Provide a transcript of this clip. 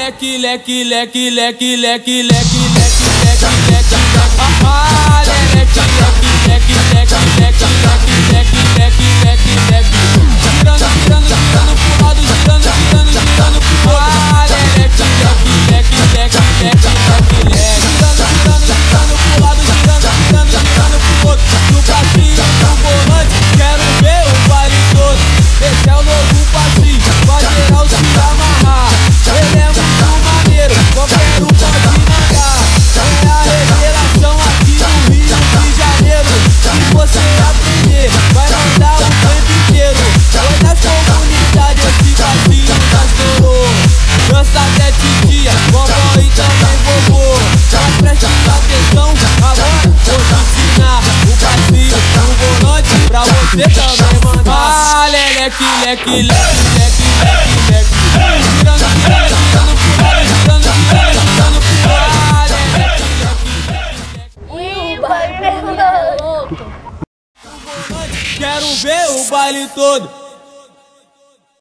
leque, leque, leque, leque, leque, leque, leque, leque, leque, ah, leque, leque, leque, leque, leque, leque, leque, leque, leque, girando, girando, girando pro lado, girando, girando, girando pro outro, ah, leque, leque, leque, leque, leque, leque, leque, girando, girando, girando pro lado, girando, girando, girando pro outro, no passinho, no volante, quero ver o baile todo, esse é o novo passinho, pra geral se amarrar, ele é muito maneiro, qualquer um pode mandar, é a revelação aqui no Rio de Janeiro, se você aprender, vai mandar o tempo inteiro, foi nas comunidades esse passinho já estourou, dança até titia, vovó e também vovô, mas preste atenção, agora vou te ensinar o passinho no volante, pra você também mandar, ah, leque, leque, leque, leque, leque, leque, girando, girando, girando pro lado, girando, girando, girando pro lado, leque, leque, leque, leque, leque. Quero ver o baile todo.